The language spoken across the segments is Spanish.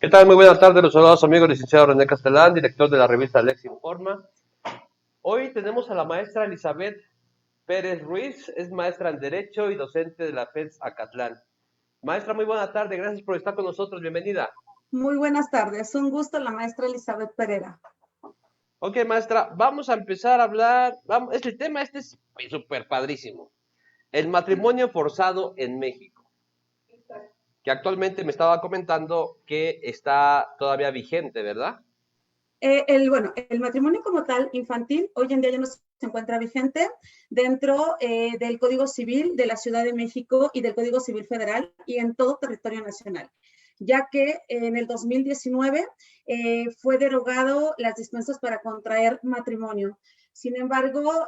¿Qué tal? Muy buena tarde, los saludos amigos, licenciado René Castelán, director de la revista Lex Informa. Hoy tenemos a la maestra Elizabeth Pérez Ruiz, es maestra en Derecho y docente de la FES Acatlán. Maestra, muy buena tarde, gracias por estar con nosotros, bienvenida. Muy buenas tardes, un gusto la maestra Elizabeth Pereira. Ok, maestra, vamos a empezar a hablar, este es súper padrísimo. El matrimonio forzado en México, que actualmente me estaba comentando que está todavía vigente, ¿verdad? El matrimonio como tal infantil hoy en día ya no se encuentra vigente dentro del Código Civil de la Ciudad de México y del Código Civil Federal y en todo territorio nacional, ya que en el 2019 fue derogado las dispensas para contraer matrimonio. Sin embargo,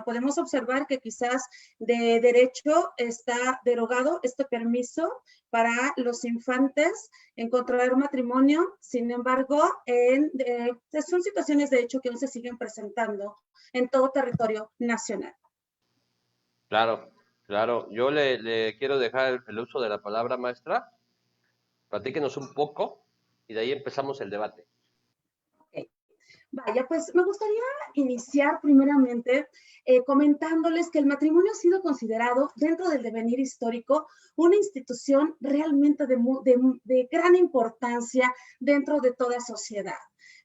podemos observar que quizás de derecho está derogado este permiso para los infantes en contraer matrimonio. Sin embargo, son situaciones de hecho que aún se siguen presentando en todo territorio nacional. Claro, claro. Yo le quiero dejar el uso de la palabra, maestra. Platíquenos un poco y de ahí empezamos el debate. Okay. Vaya, pues me gustaría iniciar primeramente comentándoles que el matrimonio ha sido considerado dentro del devenir histórico una institución realmente de gran importancia dentro de toda sociedad.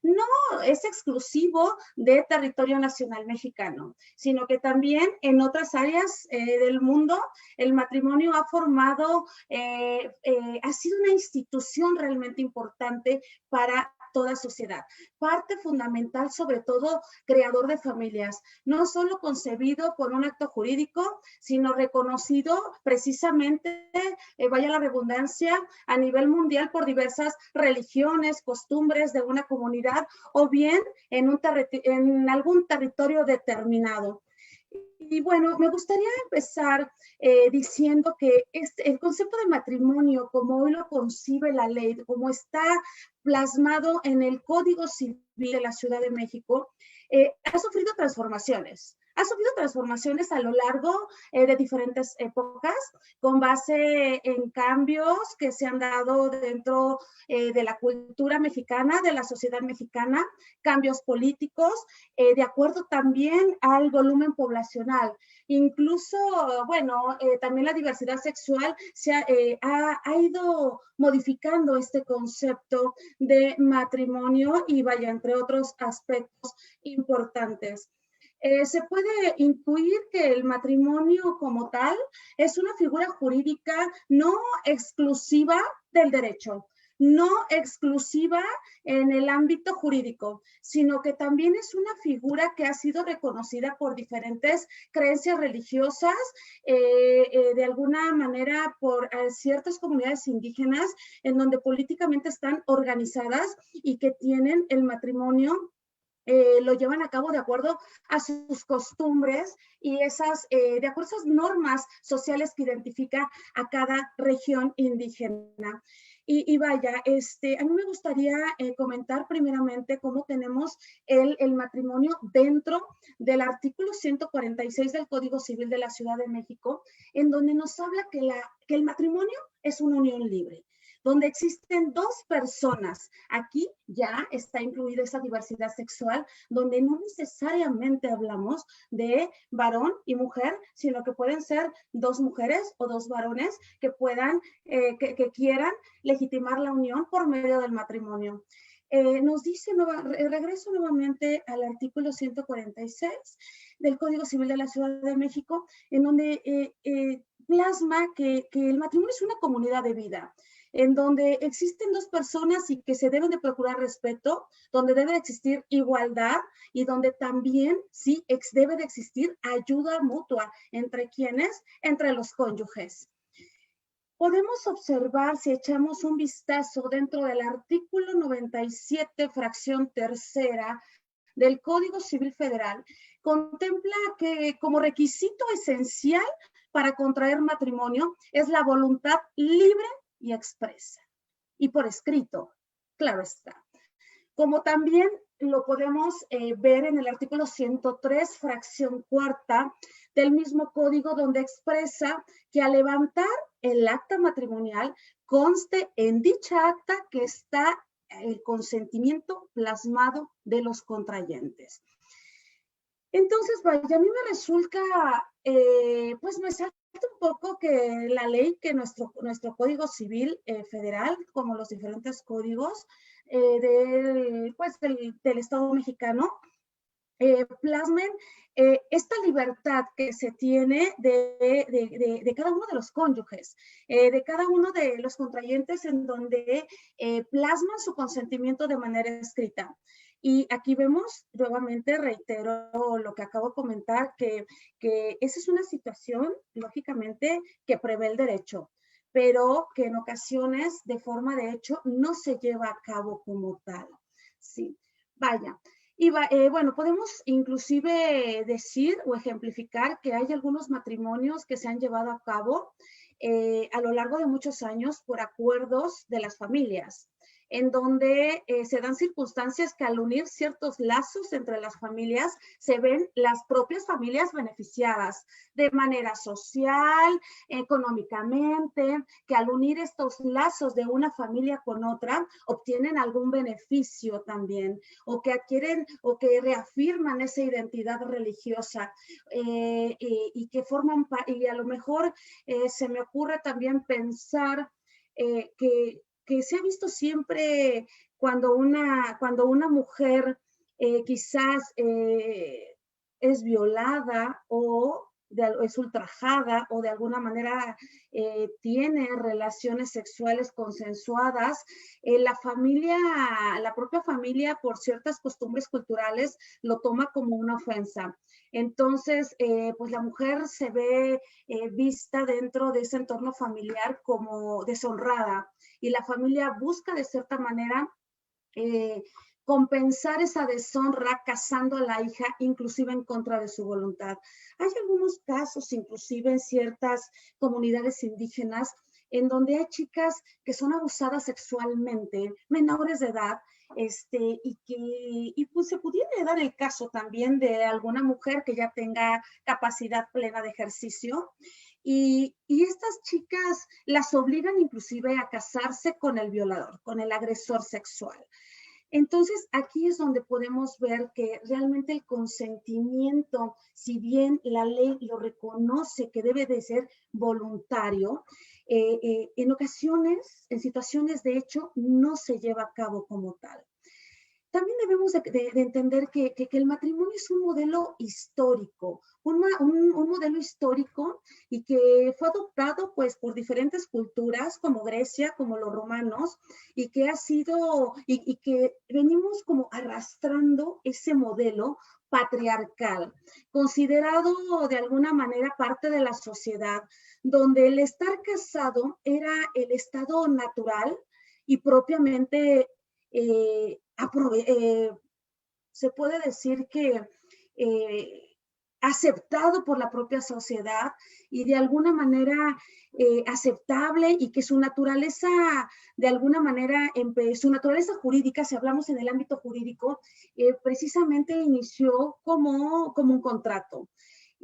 No es exclusivo de territorio nacional mexicano, sino que también en otras áreas del mundo el matrimonio ha formado, ha sido una institución realmente importante para toda sociedad. Parte fundamental, sobre todo, creador de familias, no solo concebido por un acto jurídico, sino reconocido precisamente, vaya la redundancia, a nivel mundial por diversas religiones, costumbres de una comunidad o bien en algún territorio determinado. Y bueno, me gustaría empezar diciendo que el concepto de matrimonio, como hoy lo concibe la ley, como está plasmado en el Código Civil de la Ciudad de México, ha sufrido transformaciones. Ha sufrido transformaciones a lo largo de diferentes épocas, con base en cambios que se han dado dentro de la cultura mexicana, de la sociedad mexicana, cambios políticos, de acuerdo también al volumen poblacional. Incluso, también la diversidad sexual ha ido modificando este concepto de matrimonio y vaya, entre otros aspectos importantes. Se puede intuir que el matrimonio como tal es una figura jurídica no exclusiva del derecho, no exclusiva en el ámbito jurídico, sino que también es una figura que ha sido reconocida por diferentes creencias religiosas, de alguna manera por ciertas comunidades indígenas en donde políticamente están organizadas y que tienen el matrimonio, lo llevan a cabo de acuerdo a sus costumbres y de acuerdo a esas normas sociales que identifica a cada región indígena. Y vaya, a mí me gustaría comentar primeramente cómo tenemos el matrimonio dentro del artículo 146 del Código Civil de la Ciudad de México, en donde nos habla que el matrimonio es una unión libre, donde existen dos personas. Aquí ya está incluida esa diversidad sexual, donde no necesariamente hablamos de varón y mujer, sino que pueden ser dos mujeres o dos varones que puedan, que quieran legitimar la unión por medio del matrimonio. Nos dice, regreso nuevamente al artículo 146 del Código Civil de la Ciudad de México, en donde plasma que el matrimonio es una comunidad de vida, en donde existen dos personas y que se deben de procurar respeto, donde debe de existir igualdad y donde también sí debe de existir ayuda mutua entre quienes, entre los cónyuges. Podemos observar, si echamos un vistazo dentro del artículo 97, fracción tercera del Código Civil Federal, contempla que como requisito esencial para contraer matrimonio es la voluntad libre y expresa, y por escrito, claro está. Como también lo podemos ver en el artículo 103, fracción cuarta del mismo código, donde expresa que al levantar el acta matrimonial conste en dicha acta que está el consentimiento plasmado de los contrayentes. Entonces, vaya, a mí me resulta, pues me salta un poco que la ley, que nuestro Código Civil Federal, como los diferentes códigos del Estado mexicano, plasmen esta libertad que se tiene de cada uno de los cónyuges, de cada uno de los contrayentes, en donde plasman su consentimiento de manera escrita. Y aquí vemos, nuevamente reitero lo que acabo de comentar, que esa es una situación, lógicamente, que prevé el derecho, pero que en ocasiones, de forma de hecho, no se lleva a cabo como tal. Sí, vaya. Y bueno, podemos inclusive decir o ejemplificar que hay algunos matrimonios que se han llevado a cabo a lo largo de muchos años por acuerdos de las familias, en donde se dan circunstancias que al unir ciertos lazos entre las familias, se ven las propias familias beneficiadas de manera social, económicamente, que al unir estos lazos de una familia con otra, obtienen algún beneficio también, o que adquieren o que reafirman esa identidad religiosa, y que forman, y a lo mejor se me ocurre también pensar que se ha visto siempre cuando una mujer quizás es violada o es ultrajada o de alguna manera tiene relaciones sexuales consensuadas, la propia familia, por ciertas costumbres culturales, lo toma como una ofensa. Entonces, pues la mujer se ve vista dentro de ese entorno familiar como deshonrada, y la familia busca de cierta manera compensar esa deshonra casando a la hija, inclusive en contra de su voluntad. Hay algunos casos, inclusive en ciertas comunidades indígenas, en donde hay chicas que son abusadas sexualmente, menores de edad, y pues se pudiera dar el caso también de alguna mujer que ya tenga capacidad plena de ejercicio, y estas chicas las obligan inclusive a casarse con el violador, con el agresor sexual. Entonces, aquí es donde podemos ver que realmente el consentimiento, si bien la ley lo reconoce que debe de ser voluntario, en ocasiones, en situaciones de hecho, no se lleva a cabo como tal. También debemos de entender que el matrimonio es un modelo histórico, un modelo histórico, y que fue adoptado pues por diferentes culturas como Grecia, como los romanos, y que ha sido, y que venimos como arrastrando ese modelo patriarcal, considerado de alguna manera parte de la sociedad, donde el estar casado era el estado natural y propiamente se puede decir que aceptado por la propia sociedad, y de alguna manera aceptable, y que su naturaleza, de alguna manera, su naturaleza jurídica, si hablamos en el ámbito jurídico, precisamente inició como un contrato,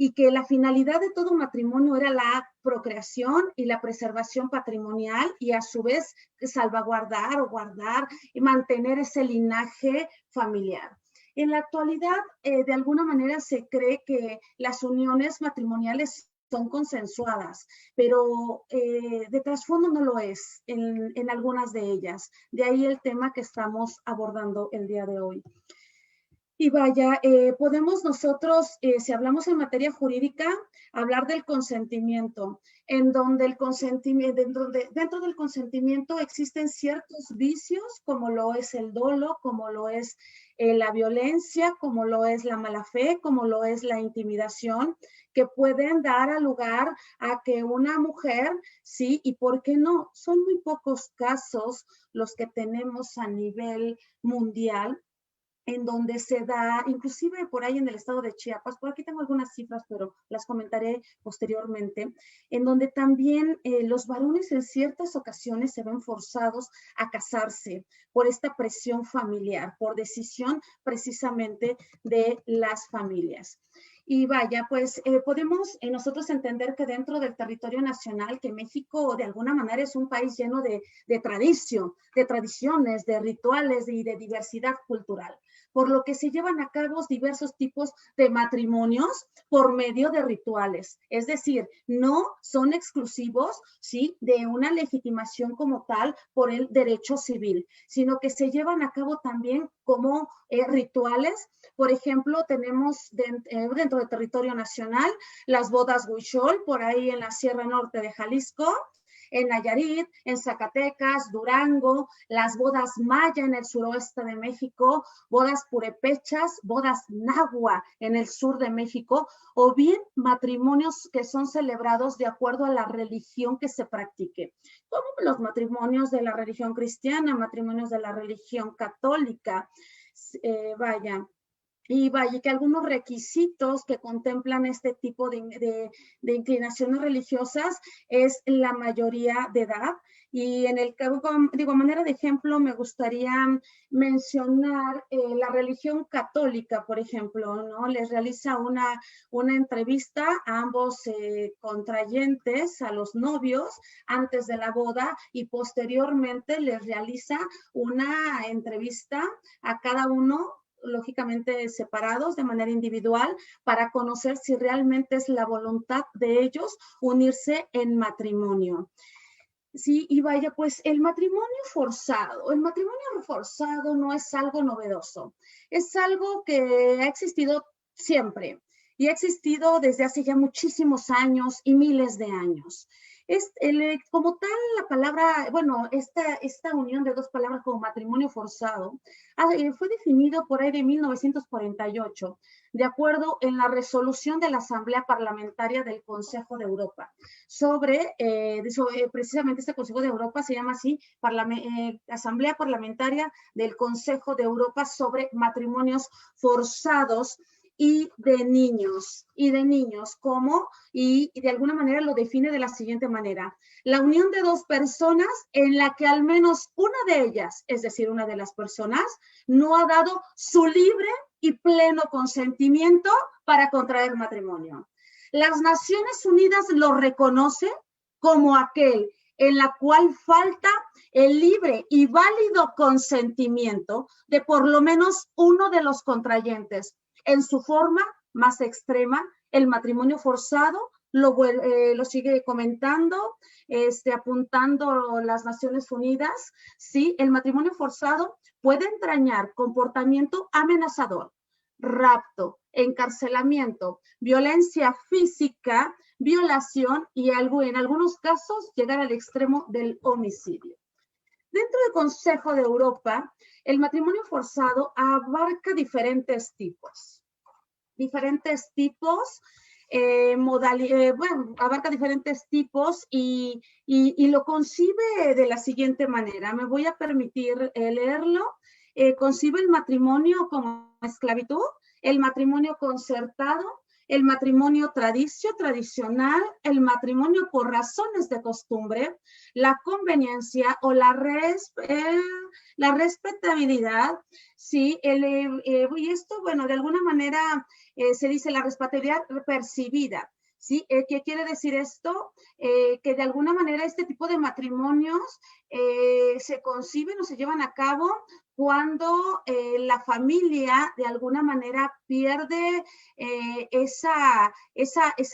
y que la finalidad de todo matrimonio era la procreación y la preservación patrimonial, y a su vez salvaguardar o guardar y mantener ese linaje familiar. En la actualidad, de alguna manera se cree que las uniones matrimoniales son consensuadas, pero de trasfondo no lo es en algunas de ellas. De ahí el tema que estamos abordando el día de hoy. Y vaya, podemos nosotros, si hablamos en materia jurídica, hablar del consentimiento, en donde el consentimiento, dentro del consentimiento existen ciertos vicios, como lo es el dolo, como lo es la violencia, como lo es la mala fe, como lo es la intimidación, que pueden dar a lugar a que una mujer, sí, y por qué no, son muy pocos casos los que tenemos a nivel mundial, en donde se da, inclusive por ahí en el estado de Chiapas, por aquí tengo algunas cifras, pero las comentaré posteriormente, en donde también los varones en ciertas ocasiones se ven forzados a casarse por esta presión familiar, por decisión precisamente de las familias. Y vaya, pues podemos nosotros entender que dentro del territorio nacional, que México de alguna manera es un país lleno de tradición, de tradiciones, de rituales y de diversidad cultural, por lo que se llevan a cabo diversos tipos de matrimonios por medio de rituales. Es decir, no son exclusivos, ¿sí?, de una legitimación como tal por el derecho civil, sino que se llevan a cabo también como rituales. Por ejemplo, tenemos dentro del territorio nacional las bodas Huichol, por ahí en la Sierra Norte de Jalisco, en Nayarit, en Zacatecas, Durango, las bodas maya en el suroeste de México, bodas purépechas, bodas nahua en el sur de México, o bien matrimonios que son celebrados de acuerdo a la religión que se practique, como los matrimonios de la religión cristiana, matrimonios de la religión católica, y vaya, que algunos requisitos que contemplan este tipo de inclinaciones religiosas es la mayoría de edad. Y en el caso, digo, a manera de ejemplo, me gustaría mencionar la religión católica, por ejemplo, ¿no? Les realiza una entrevista a ambos contrayentes, a los novios, antes de la boda, y posteriormente les realiza una entrevista a cada uno, lógicamente separados de manera individual, para conocer si realmente es la voluntad de ellos unirse en matrimonio. Sí, y vaya, pues el matrimonio forzado no es algo novedoso, es algo que ha existido siempre y ha existido desde hace ya muchísimos años y miles de años. Como tal, la palabra, bueno, esta unión de dos palabras como matrimonio forzado fue definido por ahí de 1948, de acuerdo en la resolución de la Asamblea Parlamentaria del Consejo de Europa. Precisamente este Consejo de Europa se llama así, Asamblea Parlamentaria del Consejo de Europa sobre matrimonios forzados y de niños, y de alguna manera lo define de la siguiente manera: la unión de dos personas en la que al menos una de ellas, es decir, una de las personas, no ha dado su libre y pleno consentimiento para contraer matrimonio. Las Naciones Unidas lo reconoce como aquel en la cual falta el libre y válido consentimiento de por lo menos uno de los contrayentes. En su forma más extrema, el matrimonio forzado lo sigue comentando, apuntando las Naciones Unidas. Sí, el matrimonio forzado puede entrañar comportamiento amenazador, rapto, encarcelamiento, violencia física, violación y en algunos casos llegar al extremo del homicidio. Dentro del Consejo de Europa, el matrimonio forzado abarca diferentes tipos, abarca diferentes tipos y lo concibe de la siguiente manera. Me voy a permitir leerlo. Concibe el matrimonio como esclavitud, el matrimonio concertado, el matrimonio tradicional, el matrimonio por razones de costumbre, la conveniencia o la respetabilidad, ¿sí? Y esto, bueno, de alguna manera se dice la respetabilidad percibida, ¿sí? ¿Qué quiere decir esto? Que de alguna manera este tipo de matrimonios se conciben o se llevan a cabo cuando la familia de alguna manera pierde esa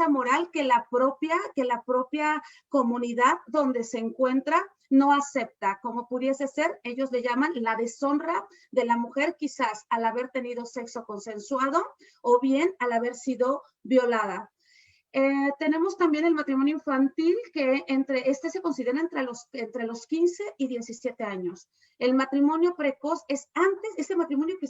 moral que la propia comunidad donde se encuentra no acepta, como pudiese ser, ellos le llaman la deshonra de la mujer, quizás al haber tenido sexo consensuado o bien al haber sido violada. Tenemos también el matrimonio infantil, que se considera entre los 15 y 17 años. El matrimonio precoz es ese matrimonio que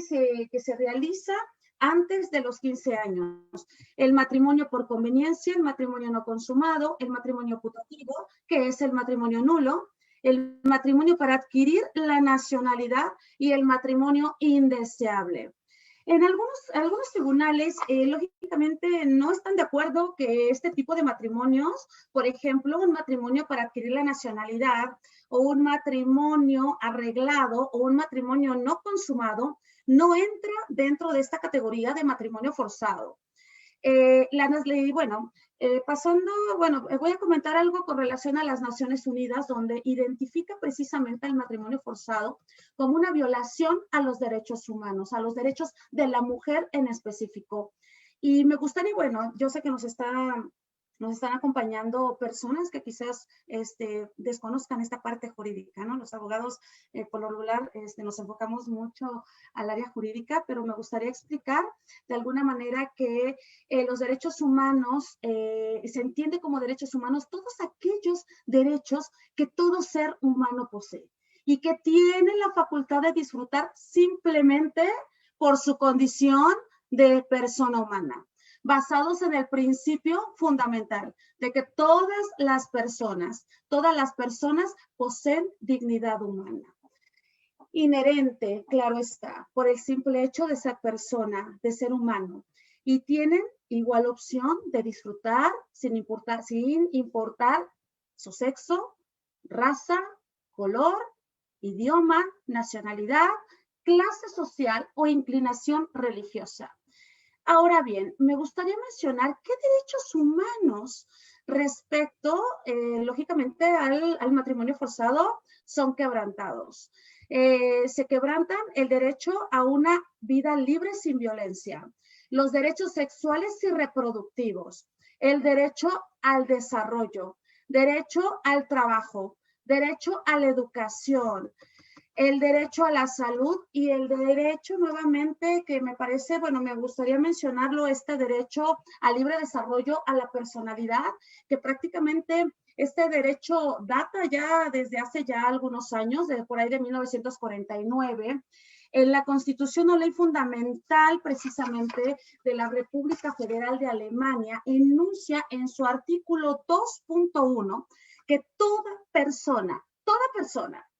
se realiza antes de los 15 años. El matrimonio por conveniencia, el matrimonio no consumado, el matrimonio putativo, que es el matrimonio nulo, el matrimonio para adquirir la nacionalidad y el matrimonio indeseable. En algunos tribunales, lógicamente, no están de acuerdo que este tipo de matrimonios, por ejemplo, un matrimonio para adquirir la nacionalidad o un matrimonio arreglado o un matrimonio no consumado, no entra dentro de esta categoría de matrimonio forzado. Voy a comentar algo con relación a las Naciones Unidas, donde identifica precisamente el matrimonio forzado como una violación a los derechos humanos, a los derechos de la mujer en específico. Y me gustaría, yo sé que nos están acompañando personas que quizás desconozcan esta parte jurídica, ¿no? Los abogados, por lo regular, nos enfocamos mucho al área jurídica, pero me gustaría explicar de alguna manera que los derechos humanos, se entiende como derechos humanos todos aquellos derechos que todo ser humano posee y que tiene la facultad de disfrutar simplemente por su condición de persona humana, basados en el principio fundamental de que todas las personas poseen dignidad humana. Inherente, claro está, por el simple hecho de ser persona, de ser humano, y tienen igual opción de disfrutar sin importar su sexo, raza, color, idioma, nacionalidad, clase social o inclinación religiosa. Ahora bien, me gustaría mencionar qué derechos humanos respecto, lógicamente, al matrimonio forzado son quebrantados. Se quebrantan el derecho a una vida libre sin violencia, los derechos sexuales y reproductivos, el derecho al desarrollo, derecho al trabajo, derecho a la educación, el derecho a la salud y el derecho nuevamente que me parece, me gustaría mencionarlo, este derecho al libre desarrollo, a la personalidad, que prácticamente este derecho data ya desde hace ya algunos años, por ahí de 1949, en la Constitución o Ley Fundamental precisamente de la República Federal de Alemania enuncia en su artículo 2.1 que toda persona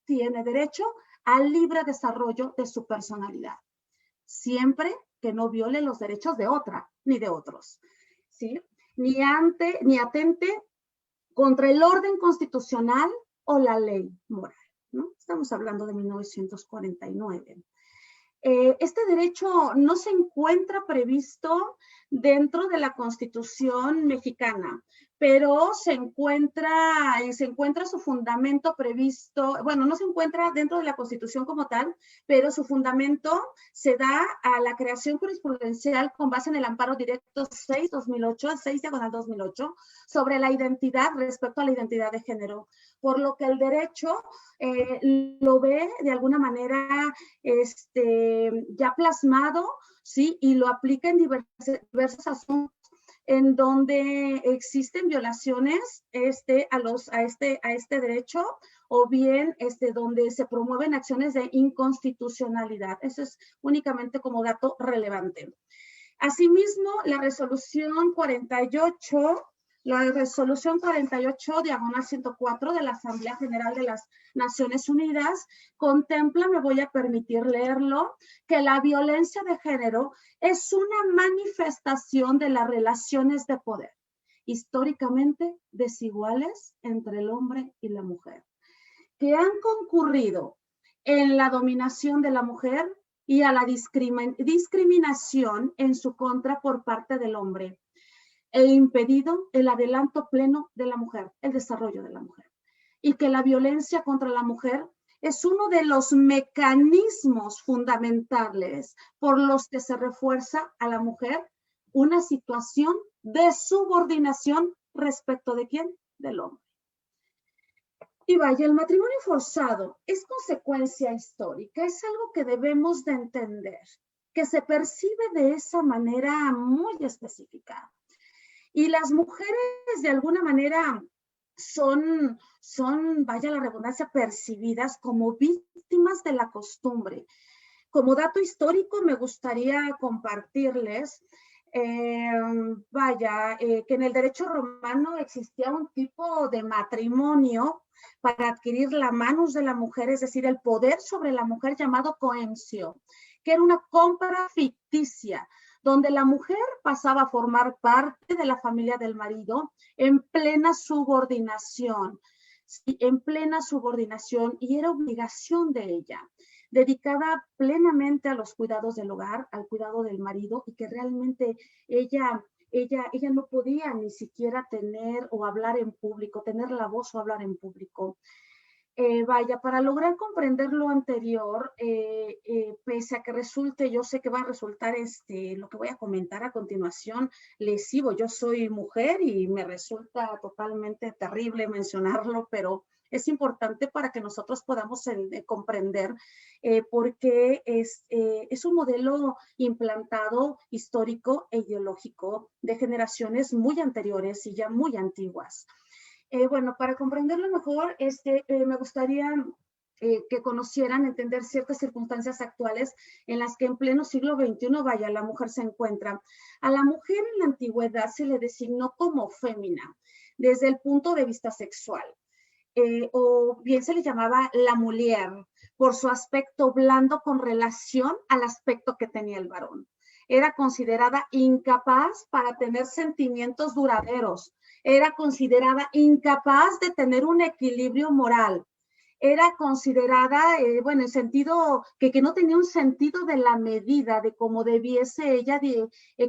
tiene derecho al libre desarrollo de su personalidad, siempre que no viole los derechos de otra ni de otros, ¿sí? Ni atente contra el orden constitucional o la ley moral, ¿no? Estamos hablando de 1949. Este derecho no se encuentra previsto dentro de la Constitución mexicana, pero se encuentra su fundamento previsto, no se encuentra dentro de la Constitución como tal, pero su fundamento se da a la creación jurisprudencial con base en el amparo directo 6/2008, sobre la identidad respecto a la identidad de género, por lo que el derecho lo ve de alguna manera ya plasmado, ¿sí? Y lo aplica en diversos asuntos en donde existen violaciones a este derecho, o bien donde se promueven acciones de inconstitucionalidad. Eso es únicamente como dato relevante. Asimismo, la resolución 48, diagonal 104 de la Asamblea General de las Naciones Unidas contempla, me voy a permitir leerlo, que la violencia de género es una manifestación de las relaciones de poder, históricamente desiguales entre el hombre y la mujer, que han concurrido en la dominación de la mujer y a la discriminación en su contra por parte del hombre, e impedido el adelanto pleno de la mujer, el desarrollo de la mujer, y que la violencia contra la mujer es uno de los mecanismos fundamentales por los que se refuerza a la mujer una situación de subordinación respecto de ¿quién? Del hombre. Y vaya, el matrimonio forzado es consecuencia histórica, es algo que debemos de entender, que se percibe de esa manera muy específica. Y las mujeres de alguna manera son, vaya la redundancia, percibidas como víctimas de la costumbre. Como dato histórico me gustaría compartirles que en el derecho romano existía un tipo de matrimonio para adquirir la manus de la mujer, es decir, el poder sobre la mujer, llamado coencio, que era una compra ficticia, donde la mujer pasaba a formar parte de la familia del marido en plena subordinación, y era obligación de ella, dedicada plenamente a los cuidados del hogar, al cuidado del marido, y que realmente ella ella no podía ni siquiera tener o hablar en público, tener la voz o hablar en público. Vaya, para lograr comprender lo anterior, pese a que resulte, yo sé que va a resultar lo que voy a comentar a continuación lesivo. Yo soy mujer y me resulta totalmente terrible mencionarlo, pero es importante para que nosotros podamos comprender por qué es un modelo implantado histórico e ideológico de generaciones muy anteriores y ya muy antiguas. Bueno, para comprenderlo mejor, me gustaría que conocieran, entender ciertas circunstancias actuales en las que en pleno siglo XXI, vaya, la mujer se encuentra. A la mujer en la antigüedad se le designó como fémina, desde el punto de vista sexual. O bien se le llamaba la mujer, por su aspecto blando con relación al aspecto que tenía el varón. Era considerada incapaz para tener sentimientos duraderos, era considerada incapaz de tener un equilibrio moral, era considerada, bueno, en sentido, que no tenía un sentido de la medida de cómo debiese ella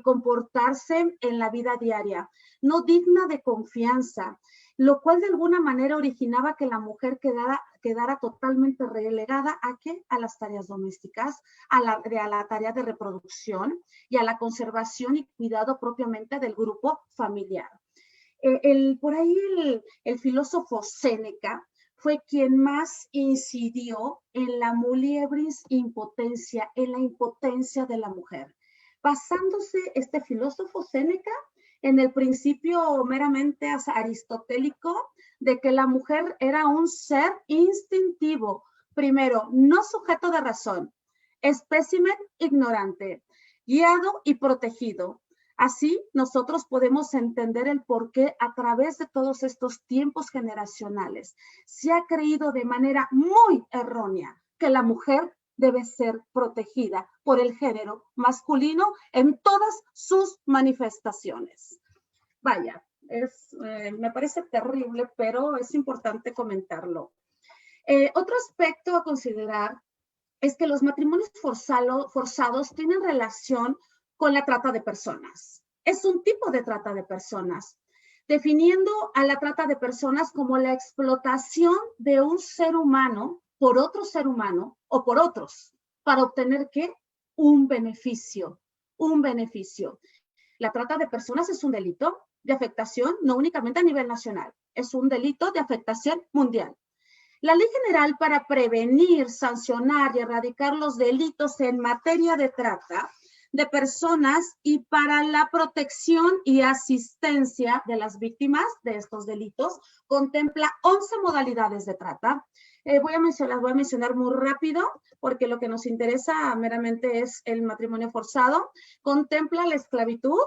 comportarse en la vida diaria, no digna de confianza, lo cual de alguna manera originaba que la mujer quedara totalmente relegada ¿a qué? A las tareas domésticas, a la tarea de reproducción y a la conservación y cuidado propiamente del grupo familiar. Por ahí el filósofo Séneca fue quien más incidió en la muliebris impotencia, en la impotencia de la mujer, basándose este filósofo Séneca en el principio meramente aristotélico de que la mujer era un ser instintivo, primero, no sujeto de razón, espécimen ignorante, guiado y protegido. Así, nosotros podemos entender el por qué a través de todos estos tiempos generacionales se ha creído de manera muy errónea que la mujer debe ser protegida por el género masculino en todas sus manifestaciones. Vaya, me parece terrible, pero es importante comentarlo. Otro aspecto a considerar es que los matrimonios forzados tienen relación con la trata de personas. Es un tipo de trata de personas, definiendo a la trata de personas como la explotación de un ser humano por otro ser humano o por otros para obtener ¿qué? Un beneficio, un beneficio. La trata de personas es un delito de afectación no únicamente a nivel nacional, es un delito de afectación mundial. La Ley General para prevenir, sancionar y erradicar los delitos en materia de trata de personas y para la protección y asistencia de las víctimas de estos delitos contempla 11 modalidades de trata. Voy a mencionar muy rápido porque lo que nos interesa meramente es el matrimonio forzado. Contempla la esclavitud,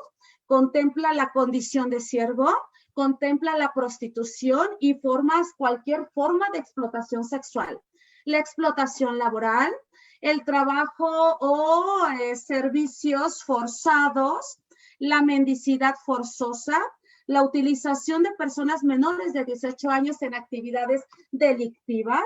contempla la condición de siervo, contempla la prostitución y cualquier forma de explotación sexual. La explotación laboral, el trabajo o servicios forzados, la mendicidad forzosa, la utilización de personas menores de 18 años en actividades delictivas,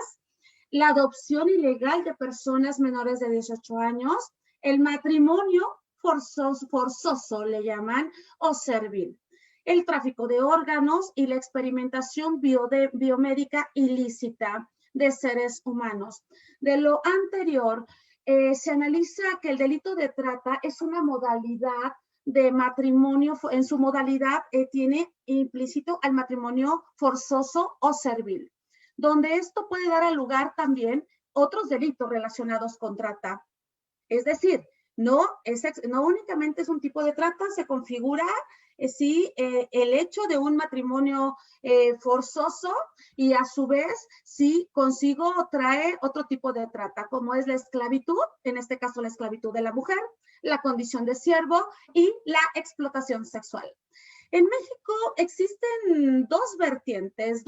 la adopción ilegal de personas menores de 18 años, el matrimonio forzoso le llaman, o servil, el tráfico de órganos y la experimentación biomédica ilícita de seres humanos. De lo anterior, se analiza que el delito de trata es una modalidad de matrimonio, en su modalidad tiene implícito al matrimonio forzoso o servil, donde esto puede dar a lugar también otros delitos relacionados con trata. Es decir, no únicamente es un tipo de trata, se configura sí, el hecho de un matrimonio forzoso y a su vez sí consigo trae otro tipo de trata, como es la esclavitud, en este caso la esclavitud de la mujer, la condición de siervo y la explotación sexual. En México existen dos vertientes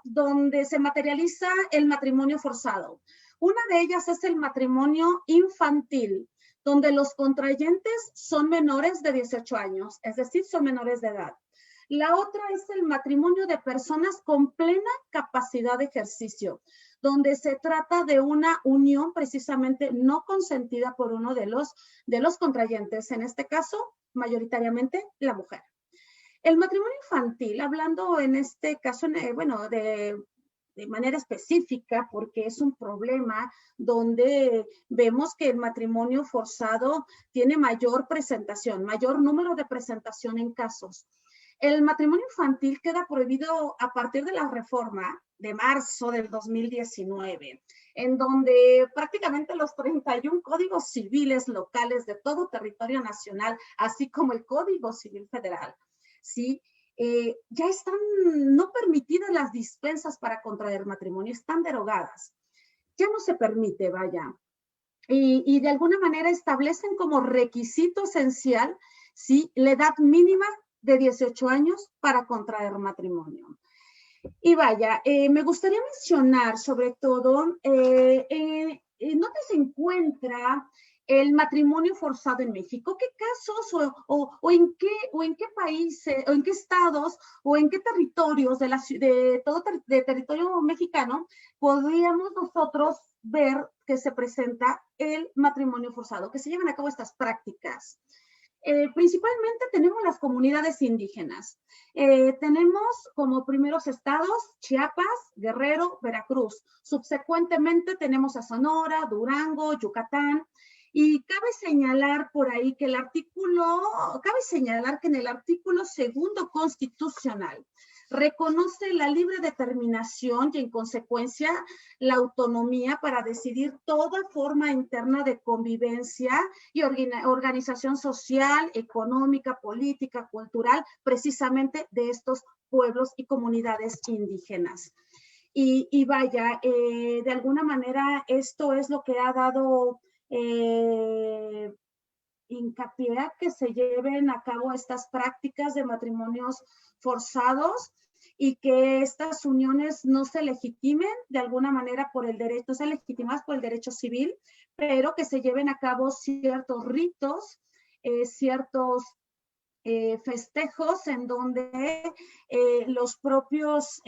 donde se materializa el matrimonio forzado. Una de ellas es el matrimonio infantil, donde los contrayentes son menores de 18 años, es decir, son menores de edad. La otra es el matrimonio de personas con plena capacidad de ejercicio, donde se trata de una unión precisamente no consentida por uno de los contrayentes, en este caso, mayoritariamente la mujer. El matrimonio infantil, hablando en este caso, bueno, de manera específica, porque es un problema donde vemos que el matrimonio forzado tiene mayor presentación, mayor número de presentación en casos. El matrimonio infantil queda prohibido a partir de la reforma de marzo del 2019, en donde prácticamente los 31 códigos civiles locales de todo territorio nacional, así como el Código Civil Federal, ¿sí? Ya están no permitidas las dispensas para contraer matrimonio, están derogadas. Ya no se permite, vaya. Y de alguna manera establecen como requisito esencial, ¿sí?, la edad mínima de 18 años para contraer matrimonio. Y vaya, me gustaría mencionar sobre todo, ¿dónde se encuentra el matrimonio forzado en México? ¿Qué casos o en qué países, o en qué estados, o en qué territorios de todo de territorio mexicano podríamos nosotros ver que se presenta el matrimonio forzado, que se llevan a cabo estas prácticas? Principalmente tenemos las comunidades indígenas. Tenemos como primeros estados Chiapas, Guerrero, Veracruz. Subsecuentemente tenemos a Sonora, Durango, Yucatán. Y cabe señalar por ahí que en el artículo 2 constitucional reconoce la libre determinación y en consecuencia la autonomía para decidir toda forma interna de convivencia y organización social, económica, política, cultural, precisamente de estos pueblos y comunidades indígenas. Y vaya, de alguna manera esto es lo que ha dado hincapié a que se lleven a cabo estas prácticas de matrimonios forzados y que estas uniones no se legitimen de alguna manera por el derecho, no sean legitimadas por el derecho civil, pero que se lleven a cabo ciertos ritos, ciertos festejos en donde las propias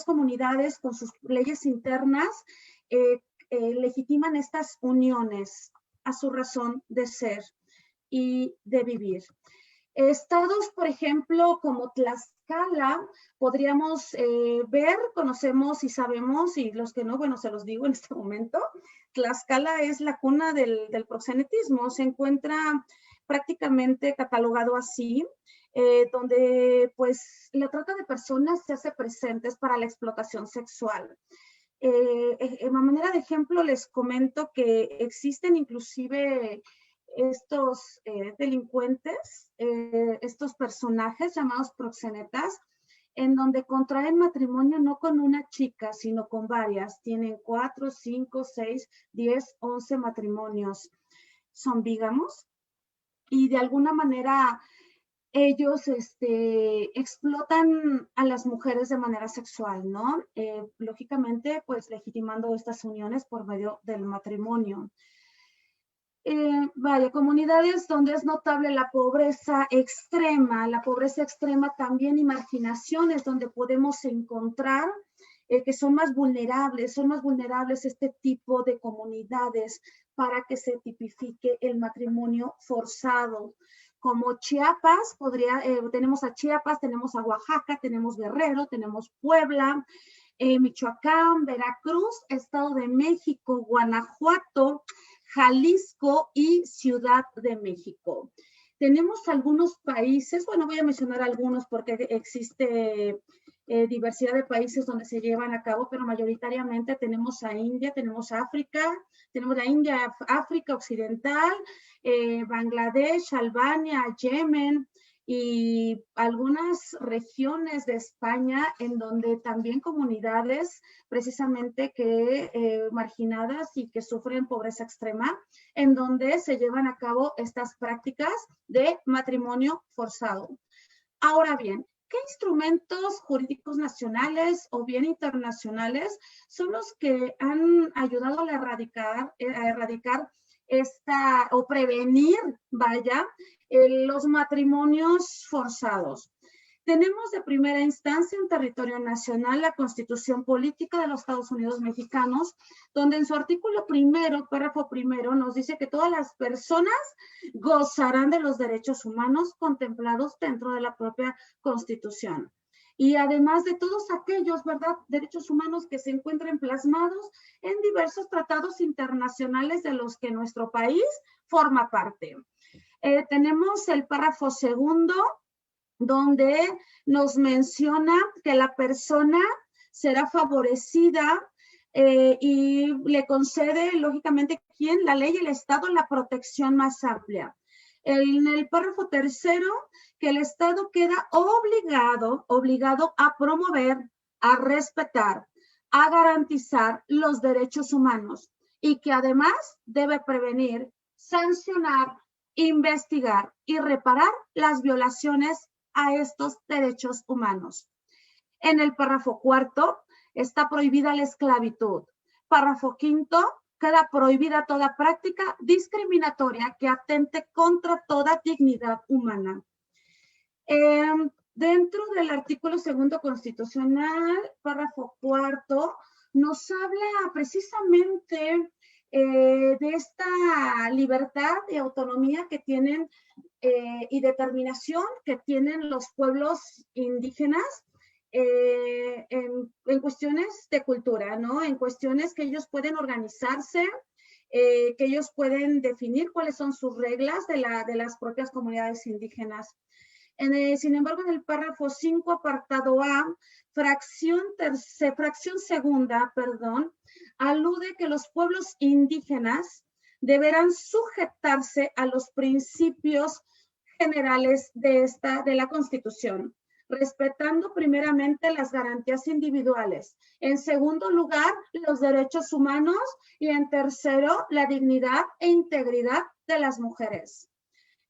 comunidades con sus leyes internas legitiman estas uniones a su razón de ser y de vivir. Estados, por ejemplo, como Tlaxcala, podríamos ver, conocemos y sabemos, y los que no, bueno, se los digo en este momento, Tlaxcala es la cuna del proxenetismo, se encuentra prácticamente catalogado así, donde pues la trata de personas se hace presentes para la explotación sexual. En manera de ejemplo les comento que existen inclusive estos delincuentes, estos personajes llamados proxenetas, en donde contraen matrimonio no con una chica, sino con varias. Tienen 4, 5, 6, 10, 11 matrimonios. Son bígamos y de alguna manera ellos explotan a las mujeres de manera sexual, ¿no? Lógicamente, pues legitimando estas uniones por medio del matrimonio. Vaya, comunidades donde es notable la pobreza extrema también y marginaciones donde podemos encontrar que son más vulnerables este tipo de comunidades para que se tipifique el matrimonio forzado. Como Chiapas, tenemos a Chiapas, tenemos a Oaxaca, tenemos Guerrero, tenemos Puebla, Michoacán, Veracruz, Estado de México, Guanajuato, Jalisco y Ciudad de México. Tenemos algunos países, bueno, voy a mencionar algunos porque existe diversidad de países donde se llevan a cabo, pero mayoritariamente tenemos a India, tenemos África, tenemos a India, África Occidental, Bangladesh, Albania, Yemen y algunas regiones de España en donde también comunidades precisamente que marginadas y que sufren pobreza extrema, en donde se llevan a cabo estas prácticas de matrimonio forzado. Ahora bien, ¿qué instrumentos jurídicos nacionales o bien internacionales son los que han ayudado a erradicar o prevenir, vaya, los matrimonios forzados? Tenemos de primera instancia en territorio nacional la Constitución Política de los Estados Unidos Mexicanos, donde en su artículo primero, párrafo primero, nos dice que todas las personas gozarán de los derechos humanos contemplados dentro de la propia Constitución. Y además de todos aquellos, ¿verdad?, derechos humanos que se encuentren plasmados en diversos tratados internacionales de los que nuestro país forma parte. Tenemos el párrafo segundo, donde nos menciona que la persona será favorecida y le concede, lógicamente, ¿quién? La ley y el Estado, la protección más amplia. En el párrafo tercero, que el Estado queda obligado a promover, a respetar, a garantizar los derechos humanos y que además debe prevenir, sancionar, investigar y reparar las violaciones a estos derechos humanos. En el párrafo cuarto está prohibida la esclavitud. Párrafo quinto, queda prohibida toda práctica discriminatoria que atente contra toda dignidad humana. Dentro del artículo segundo constitucional, párrafo cuarto, nos habla precisamente de esta libertad y autonomía que tienen y determinación que tienen los pueblos indígenas en cuestiones de cultura, ¿no? En cuestiones que ellos pueden organizarse, que ellos pueden definir cuáles son sus reglas de las propias comunidades indígenas. Sin embargo, en el párrafo 5, apartado A, fracción segunda, alude que los pueblos indígenas deberán sujetarse a los principios generales de la Constitución, respetando primeramente las garantías individuales, en segundo lugar, los derechos humanos y en tercero, la dignidad e integridad de las mujeres.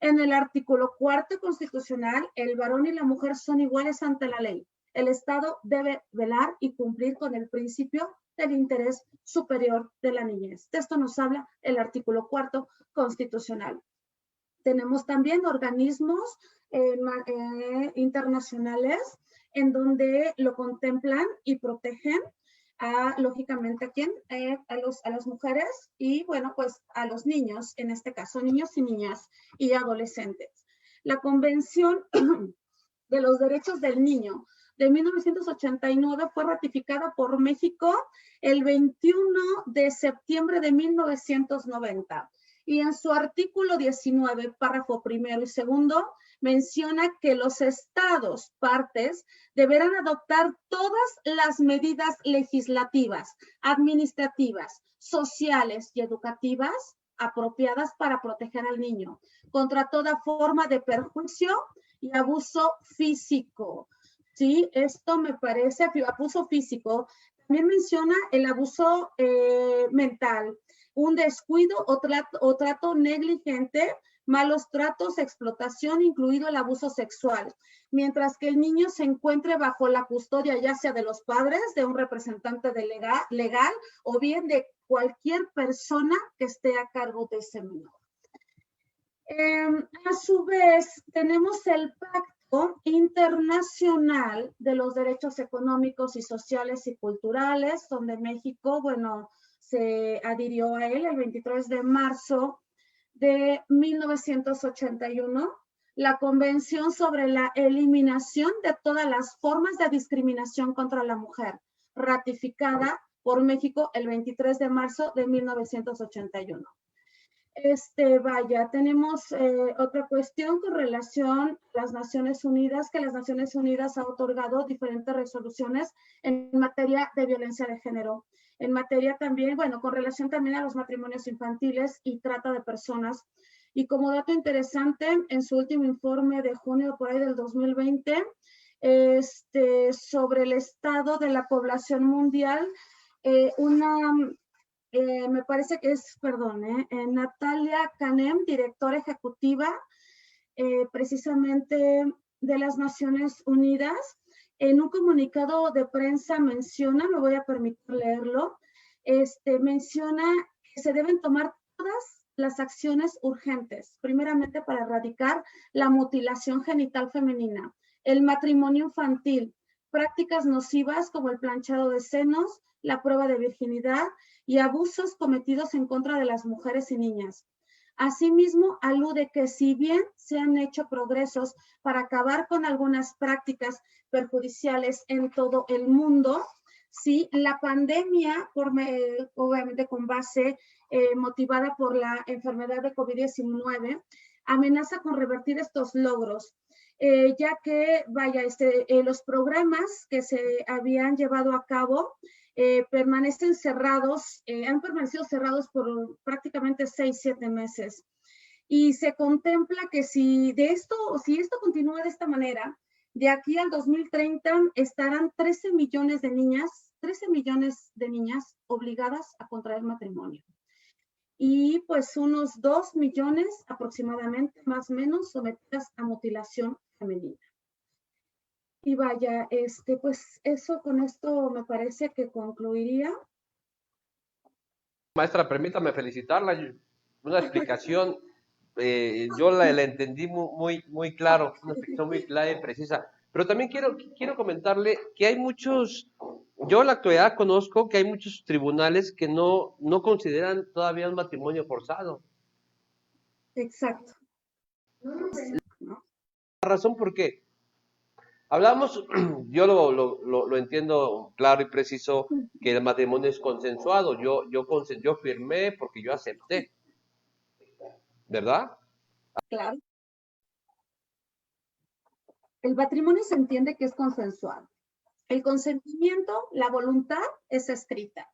En el artículo cuarto constitucional, el varón y la mujer son iguales ante la ley. El Estado debe velar y cumplir con el principio del interés superior de la niñez. De esto nos habla el artículo cuarto constitucional. Tenemos también organismos internacionales en donde lo contemplan y protegen lógicamente, ¿a quién? A las mujeres y, bueno, pues a los niños, en este caso, niños y niñas y adolescentes. La Convención de los Derechos del Niño de 1989 fue ratificada por México el 21 de septiembre de 1990. Y en su artículo 19, párrafo primero y segundo, menciona que los estados partes deberán adoptar todas las medidas legislativas, administrativas, sociales y educativas apropiadas para proteger al niño contra toda forma de perjuicio y abuso físico. Sí, esto me parece, abuso físico. También menciona el abuso mental, un descuido o trato negligente, malos tratos, explotación, incluido el abuso sexual, mientras que el niño se encuentre bajo la custodia ya sea de los padres, de un representante legal o bien de cualquier persona que esté a cargo de ese menor. A su vez, tenemos el Pacto Internacional de los Derechos Económicos y Sociales y Culturales, donde México, bueno, se adhirió a él el 23 de marzo de 1981, la Convención sobre la Eliminación de todas las formas de discriminación contra la mujer, ratificada por México el 23 de marzo de 1981. Tenemos otra cuestión con relación a las Naciones Unidas, que las Naciones Unidas ha otorgado diferentes resoluciones en materia de violencia de género. En materia también, bueno, con relación también a los matrimonios infantiles y trata de personas. Y como dato interesante, en su último informe de junio por ahí del 2020, sobre el estado de la población mundial, me parece que es, Natalia Kanem, directora ejecutiva precisamente de las Naciones Unidas, en un comunicado de prensa menciona, me voy a permitir leerlo, menciona que se deben tomar todas las acciones urgentes, primeramente para erradicar la mutilación genital femenina, el matrimonio infantil, prácticas nocivas como el planchado de senos, la prueba de virginidad y abusos cometidos en contra de las mujeres y niñas. Asimismo, alude que si bien se han hecho progresos para acabar con algunas prácticas perjudiciales en todo el mundo, sí, la pandemia, obviamente con base motivada por la enfermedad de COVID-19, amenaza con revertir estos logros, ya que, vaya, los programas que se habían llevado a cabo permanecen cerrados, han permanecido cerrados por prácticamente 6-7 meses. Y se contempla que si esto continúa de esta manera, de aquí al 2030 estarán 13 millones de niñas obligadas a contraer matrimonio. Y pues unos 2 millones aproximadamente, más o menos, sometidas a mutilación femenina. Y vaya, pues eso, con esto me parece que concluiría. Maestra, permítame felicitarla. Una explicación, yo la entendí muy claro, una explicación muy clara y precisa. Pero también quiero comentarle que hay muchos, yo en la actualidad conozco que hay muchos tribunales que no consideran todavía un matrimonio forzado. Exacto. La razón por qué. Hablamos, yo lo entiendo claro y preciso, que el matrimonio es consensuado. Yo firmé porque yo acepté, ¿verdad? Claro. El matrimonio se entiende que es consensuado. El consentimiento, la voluntad es escrita.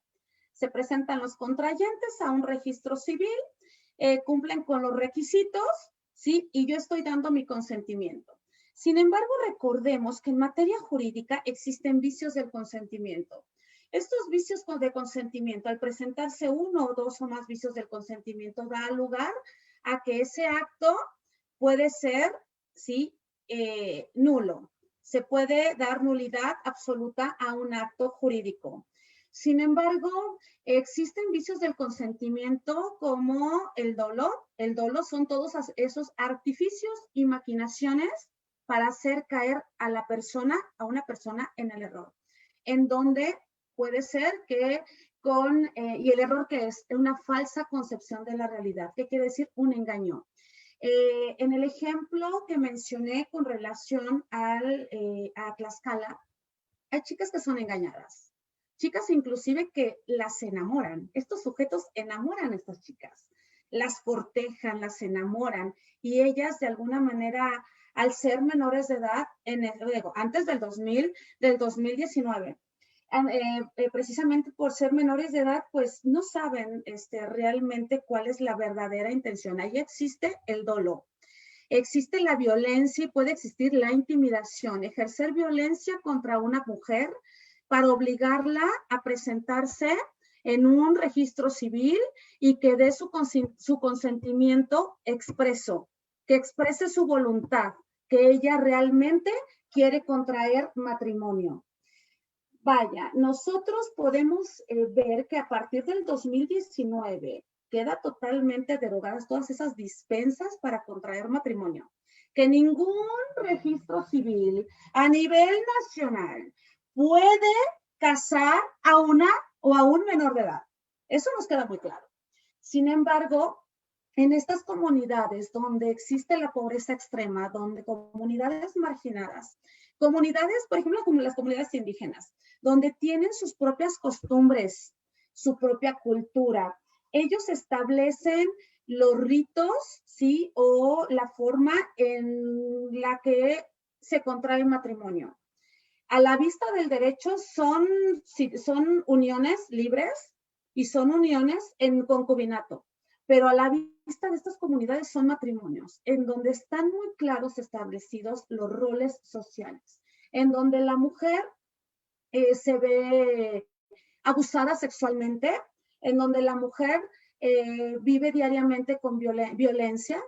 Se presentan los contrayentes a un registro civil, cumplen con los requisitos, ¿sí? Y yo estoy dando mi consentimiento. Sin embargo, recordemos que en materia jurídica existen vicios del consentimiento. Estos vicios de consentimiento, al presentarse uno o dos o más vicios del consentimiento, da lugar a que ese acto puede ser, ¿sí?, nulo. Se puede dar nulidad absoluta a un acto jurídico. Sin embargo, existen vicios del consentimiento como el dolo. El dolo son todos esos artificios y maquinaciones para hacer caer a una persona en el error, en donde puede ser que y el error que es una falsa concepción de la realidad. ¿Qué quiere decir? Un engaño. En el ejemplo que mencioné con relación a Tlaxcala, hay chicas que son engañadas, chicas inclusive que las enamoran. Estos sujetos enamoran a estas chicas, las cortejan, las enamoran, y ellas de alguna manera, al ser menores de edad, antes del 2019, precisamente por ser menores de edad, pues no saben realmente cuál es la verdadera intención. Ahí existe el dolo, existe la violencia y puede existir la intimidación, ejercer violencia contra una mujer para obligarla a presentarse en un registro civil y que dé su consentimiento expreso, que exprese su voluntad, que ella realmente quiere contraer matrimonio. Vaya, nosotros podemos ver que a partir del 2019 queda totalmente derogadas todas esas dispensas para contraer matrimonio. Que ningún registro civil a nivel nacional puede casar a una o a un menor de edad. Eso nos queda muy claro. Sin embargo, en estas comunidades donde existe la pobreza extrema, donde comunidades marginadas, comunidades, por ejemplo, como las comunidades indígenas, donde tienen sus propias costumbres, su propia cultura, ellos establecen los ritos, ¿sí?, o la forma en la que se contrae matrimonio. A la vista del derecho son uniones libres y son uniones en concubinato, pero a la vista de estas comunidades son matrimonios, en donde están muy claros establecidos los roles sociales, en donde la mujer se ve abusada sexualmente, en donde la mujer vive diariamente con violencia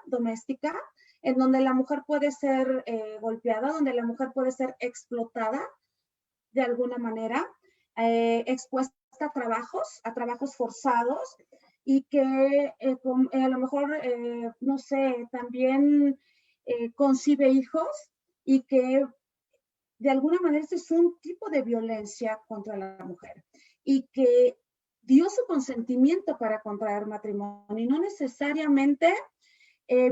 doméstica, en donde la mujer puede ser golpeada, donde la mujer puede ser explotada de alguna manera, expuesta a trabajos forzados, y que a lo mejor, no sé, también concibe hijos y que de alguna manera este es un tipo de violencia contra la mujer y que dio su consentimiento para contraer matrimonio y no necesariamente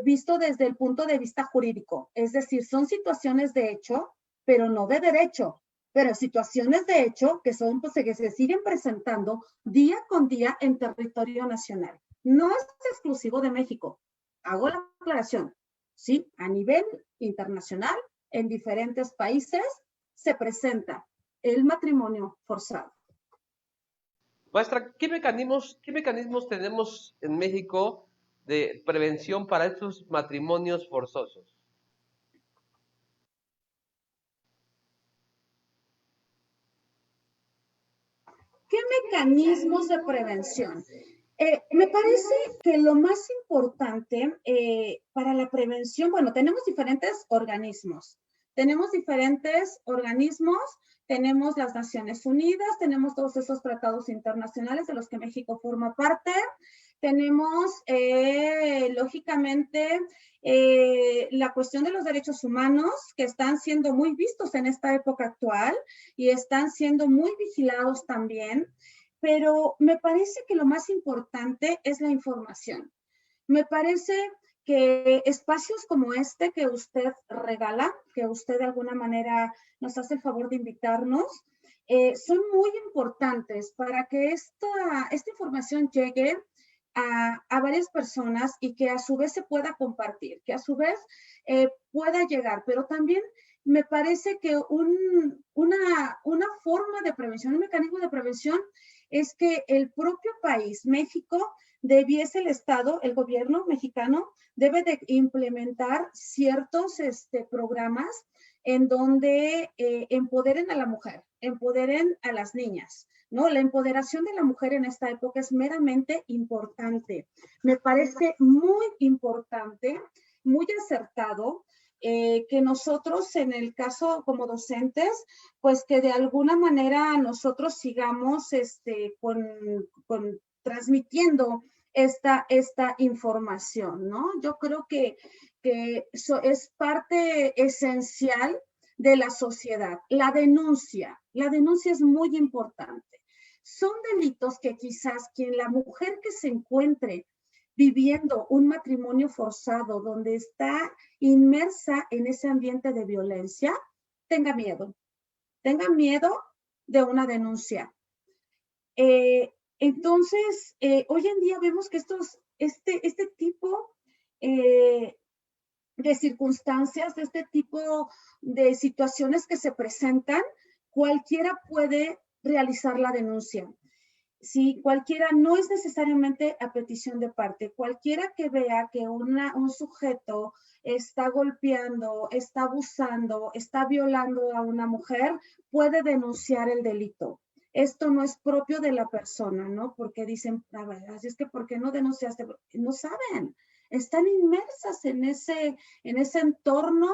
visto desde el punto de vista jurídico. Es decir, son situaciones de hecho, pero no de derecho, pero situaciones de hecho que son, pues, que se siguen presentando día con día en territorio nacional. No es exclusivo de México. Hago la aclaración. Sí, a nivel internacional, en diferentes países se presenta el matrimonio forzado. Maestra, ¿qué mecanismos tenemos en México de prevención para estos matrimonios forzosos? ¿Qué mecanismos de prevención? Me parece que lo más importante para la prevención, bueno, tenemos diferentes organismos. Tenemos las Naciones Unidas, tenemos todos esos tratados internacionales de los que México forma parte. Tenemos, lógicamente, la cuestión de los derechos humanos que están siendo muy vistos en esta época actual y están siendo muy vigilados también. Pero me parece que lo más importante es la información. Me parece que espacios como este que usted regala, que usted de alguna manera nos hace el favor de invitarnos, son muy importantes para que esta información llegue a varias personas y que a su vez se pueda compartir, que a su vez pueda llegar, pero también me parece que una forma de prevención, un mecanismo de prevención es que el propio país, México, debiese el Estado, el gobierno mexicano, debe de implementar ciertos programas en donde empoderen a la mujer, empoderen a las niñas, ¿no? La empoderación de la mujer en esta época es meramente importante. Me parece muy importante, muy acertado, que nosotros en el caso como docentes, pues que de alguna manera nosotros sigamos transmitiendo esta información, ¿no? Yo creo que eso es parte esencial de la sociedad. La denuncia es muy importante. Son delitos que quizás la mujer que se encuentre viviendo un matrimonio forzado donde está inmersa en ese ambiente de violencia, tenga miedo de una denuncia. Entonces, hoy en día vemos que este tipo de circunstancias, de este tipo de situaciones que se presentan, cualquiera puede realizar la denuncia. Sí, cualquiera, no es necesariamente a petición de parte, cualquiera que vea que un sujeto está golpeando, está abusando, está violando a una mujer, puede denunciar el delito. Esto no es propio de la persona, ¿no? Porque dicen, a ver, así es que ¿por qué no denunciaste? No saben, están inmersas en ese entorno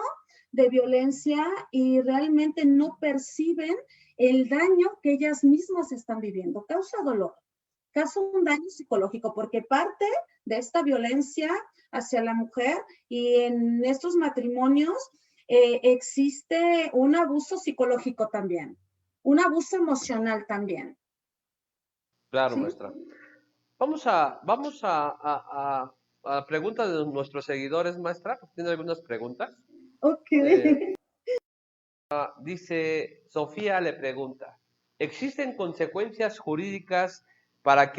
de violencia y realmente no perciben el daño que ellas mismas están viviendo. Causa dolor, causa un daño psicológico, porque parte de esta violencia hacia la mujer y en estos matrimonios existe un abuso psicológico también, un abuso emocional también. Claro, ¿sí? maestra. Vamos a preguntas de nuestros seguidores, maestra. ¿Tiene algunas preguntas? Ok. Dice, Sofía le pregunta, ¿existen consecuencias jurídicas para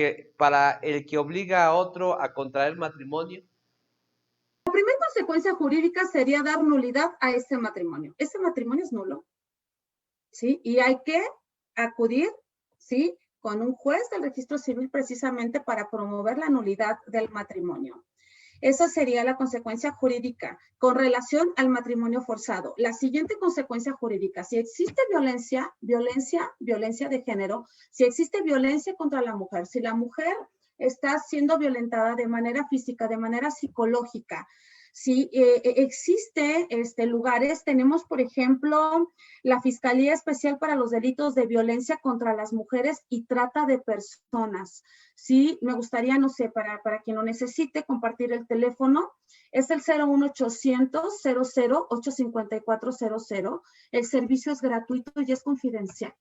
el que obliga a otro a contraer matrimonio? La primera consecuencia jurídica sería dar nulidad a ese matrimonio. Ese matrimonio es nulo, ¿sí? Y hay que acudir, ¿sí?, con un juez del registro civil precisamente para promover la nulidad del matrimonio. Esa sería la consecuencia jurídica con relación al matrimonio forzado. La siguiente consecuencia jurídica, si existe violencia de género, si existe violencia contra la mujer, si la mujer está siendo violentada de manera física, de manera psicológica, Sí, existe lugares, tenemos por ejemplo la Fiscalía Especial para los Delitos de Violencia contra las Mujeres y Trata de Personas. Sí, me gustaría, no sé, para quien lo necesite, compartir el teléfono. Es el 01800 00 85400. El servicio es gratuito y es confidencial.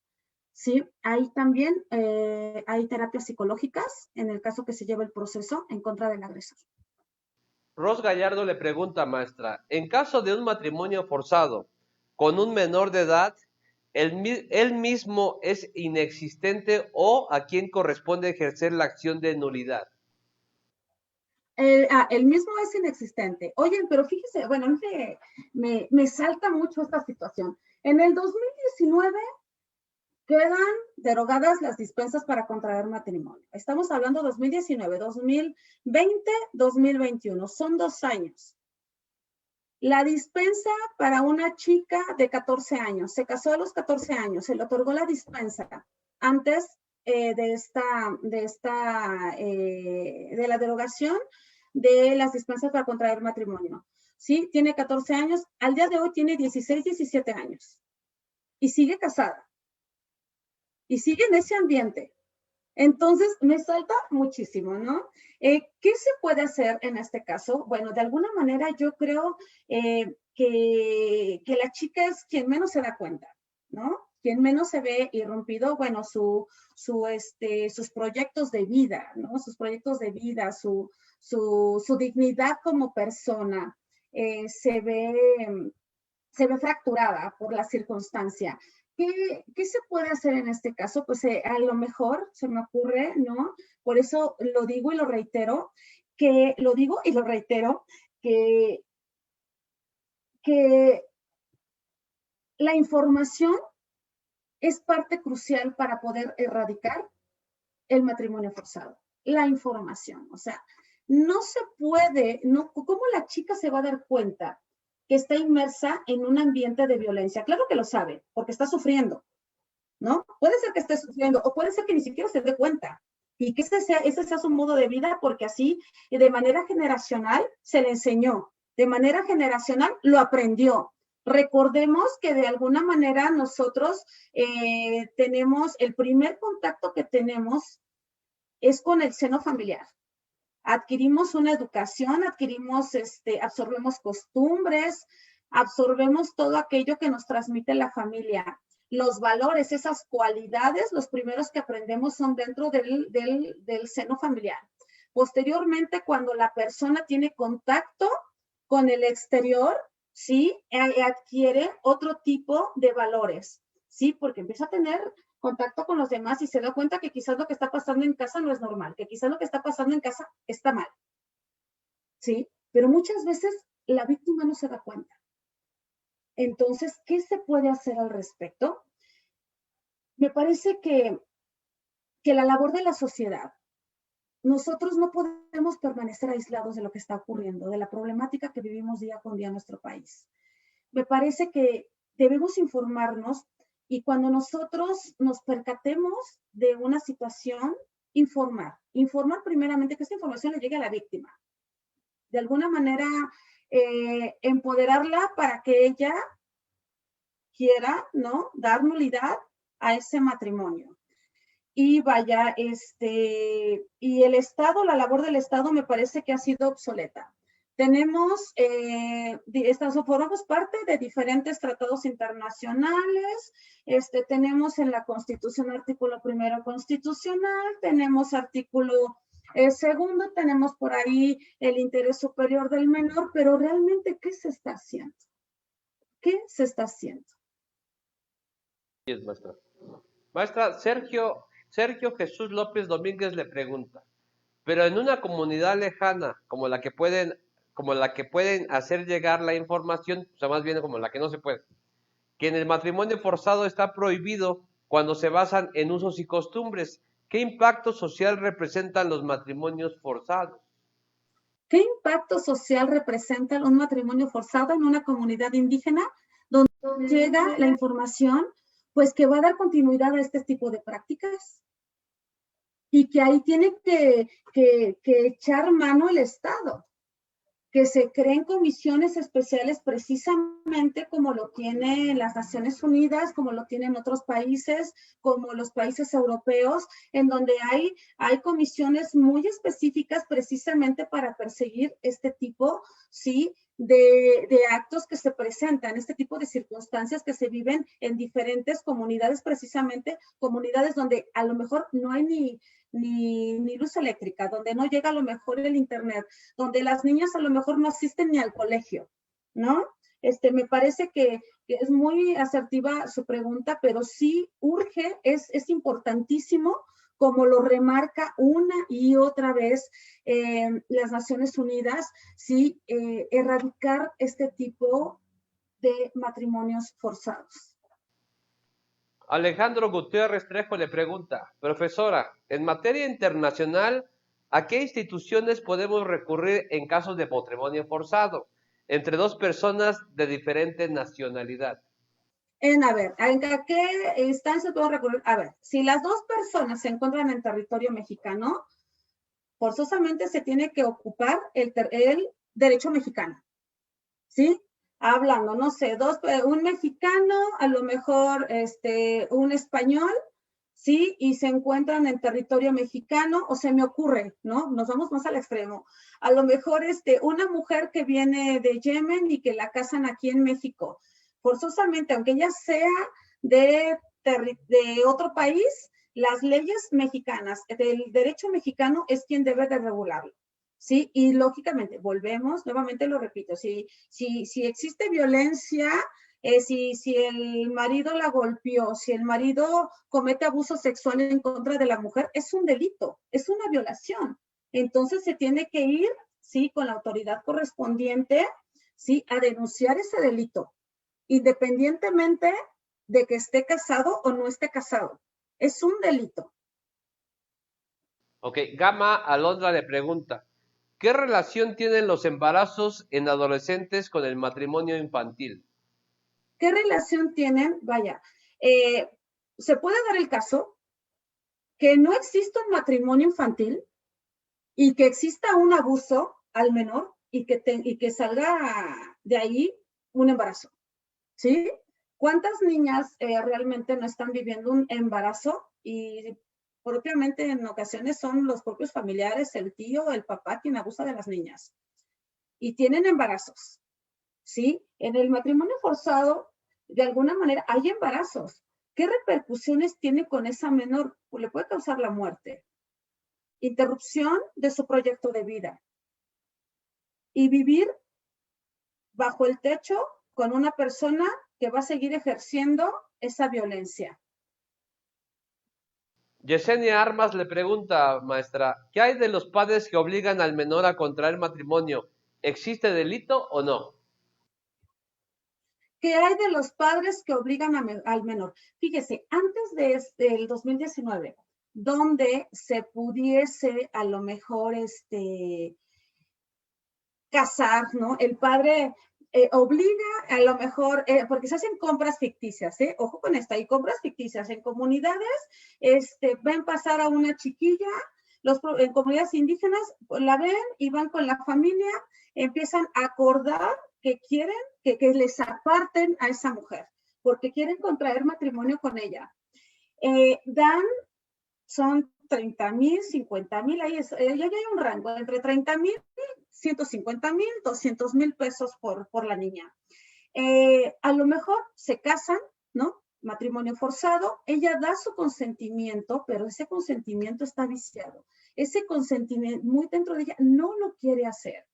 Sí, ahí también hay terapias psicológicas en el caso que se lleve el proceso en contra del agresor. Ros Gallardo le pregunta, maestra, en caso de un matrimonio forzado con un menor de edad, ¿él mismo es inexistente o a quién corresponde ejercer la acción de nulidad? El mismo es inexistente. Oye, pero fíjese, bueno, me salta mucho esta situación. En el 2019 quedan derogadas las dispensas para contraer matrimonio. Estamos hablando 2019, 2020, 2021. Son 2 años. La dispensa para una chica de 14 años, se casó a los 14 años, se le otorgó la dispensa antes de la derogación de las dispensas para contraer matrimonio. ¿Sí? Tiene 14 años, al día de hoy tiene 16, 17 años y sigue casada y sigue en ese ambiente. Entonces, me salta muchísimo, ¿no? ¿Qué se puede hacer en este caso? Bueno, de alguna manera yo creo que la chica es quien menos se da cuenta, ¿no? Quien menos se ve irrumpido, bueno, sus proyectos de vida, ¿no? Sus proyectos de vida, su dignidad como persona se ve fracturada por la circunstancia. ¿Qué se puede hacer en este caso? Pues a lo mejor se me ocurre, ¿no? Por eso lo digo y lo reitero, que la información es parte crucial para poder erradicar el matrimonio forzado. La información, o sea, no se puede, no, ¿cómo la chica se va a dar cuenta que está inmersa en un ambiente de violencia? Claro que lo sabe, porque está sufriendo, ¿no? Puede ser que esté sufriendo o puede ser que ni siquiera se dé cuenta y que ese sea su modo de vida porque así de manera generacional se le enseñó, de manera generacional lo aprendió. Recordemos que de alguna manera nosotros tenemos, el primer contacto que tenemos es con el seno familiar. Adquirimos una educación, absorbemos costumbres, absorbemos todo aquello que nos transmite la familia. Los valores, esas cualidades, los primeros que aprendemos son dentro del seno familiar. Posteriormente, cuando la persona tiene contacto con el exterior, ¿sí? Adquiere otro tipo de valores, ¿sí? Porque empieza a tener contacto con los demás y se da cuenta que quizás lo que está pasando en casa no es normal, que quizás lo que está pasando en casa está mal, ¿sí? Pero muchas veces la víctima no se da cuenta. Entonces, ¿qué se puede hacer al respecto? Me parece que la labor de la sociedad, nosotros no podemos permanecer aislados de lo que está ocurriendo, de la problemática que vivimos día con día en nuestro país. Me parece que debemos informarnos y cuando nosotros nos percatemos de una situación, informar primeramente que esta información le llegue a la víctima. De alguna manera, empoderarla para que ella quiera, ¿no? Dar nulidad a ese matrimonio. Y vaya, y el Estado, la labor del Estado me parece que ha sido obsoleta. Tenemos, formamos parte de diferentes tratados internacionales, tenemos en la Constitución artículo primero constitucional, tenemos artículo segundo, tenemos por ahí el interés superior del menor, pero realmente, ¿qué se está haciendo? ¿Qué se está haciendo? Sí, es maestra. Maestra, Sergio Jesús López Domínguez le pregunta, pero en una comunidad lejana como la que pueden hacer llegar la información, o sea, más bien como la que no se puede, que en el matrimonio forzado está prohibido cuando se basan en usos y costumbres. ¿Qué impacto social representan los matrimonios forzados? ¿Qué impacto social representa un matrimonio forzado en una comunidad indígena donde llega la información, pues que va a dar continuidad a este tipo de prácticas? Y que ahí tiene que echar mano el Estado. que se creen comisiones especiales precisamente como lo tienen las Naciones Unidas, como lo tienen otros países, como los países europeos, en donde hay comisiones muy específicas precisamente para perseguir este tipo, ¿sí?, de actos que se presentan, este tipo de circunstancias que se viven en diferentes comunidades, precisamente comunidades donde a lo mejor no hay ni luz eléctrica, donde no llega a lo mejor el internet, donde las niñas a lo mejor no asisten ni al colegio, ¿no? Me parece que es muy asertiva su pregunta, pero sí urge, es importantísimo, como lo remarca una y otra vez las Naciones Unidas, sí, erradicar este tipo de matrimonios forzados. Alejandro Gutiérrez Trejo le pregunta, profesora, en materia internacional, ¿a qué instituciones podemos recurrir en casos de matrimonio forzado entre dos personas de diferente nacionalidad? A ver, ¿en qué instancia puedo recurrir? A ver, si las dos personas se encuentran en territorio mexicano, forzosamente se tiene que ocupar el derecho mexicano, ¿sí? Hablando, no sé, un mexicano, a lo mejor un español, ¿sí? Y se encuentran en territorio mexicano, o se me ocurre, ¿no? Nos vamos más al extremo. A lo mejor una mujer que viene de Yemen y que la casan aquí en México. Forzosamente, aunque ella sea de otro país, las leyes mexicanas, del derecho mexicano es quien debe de regularlo. ¿Sí? Y lógicamente, volvemos, nuevamente lo repito, si existe violencia, si el marido la golpeó, si el marido comete abuso sexual en contra de la mujer, es un delito, es una violación. Entonces se tiene que ir, sí, con la autoridad correspondiente, sí, a denunciar ese delito, independientemente de que esté casado o no esté casado. Es un delito. Ok, Gama Alondra le pregunta, ¿qué relación tienen los embarazos en adolescentes con el matrimonio infantil? ¿Qué relación tienen? Vaya, se puede dar el caso que no exista un matrimonio infantil y que exista un abuso al menor y que salga de ahí un embarazo, ¿sí? ¿Cuántas niñas realmente no están viviendo un embarazo y propiamente en ocasiones son los propios familiares, el tío, el papá quien abusa de las niñas y tienen embarazos, ¿sí? En el matrimonio forzado, de alguna manera, hay embarazos. ¿Qué repercusiones tiene con esa menor? Pues le puede causar la muerte, interrupción de su proyecto de vida y vivir bajo el techo con una persona que va a seguir ejerciendo esa violencia. Yesenia Armas le pregunta, maestra, ¿qué hay de los padres que obligan al menor a contraer matrimonio? ¿Existe delito o no? ¿Qué hay de los padres que obligan al menor? Fíjese, antes del 2019, donde se pudiese a lo mejor casar, ¿no? El padre obliga a lo mejor, porque se hacen compras ficticias, ¿eh? Ojo con esto, hay compras ficticias en comunidades, ven pasar a una chiquilla, en comunidades indígenas la ven y van con la familia, empiezan a acordar que quieren que les aparten a esa mujer, porque quieren contraer matrimonio con ella. Son 30,000, 50,000, ahí ya hay un rango, entre 30,000, 150,000, 200,000 pesos por la niña. A lo mejor se casan, ¿no? Matrimonio forzado, ella da su consentimiento, pero ese consentimiento está viciado. Ese consentimiento, muy dentro de ella, no lo quiere hacer.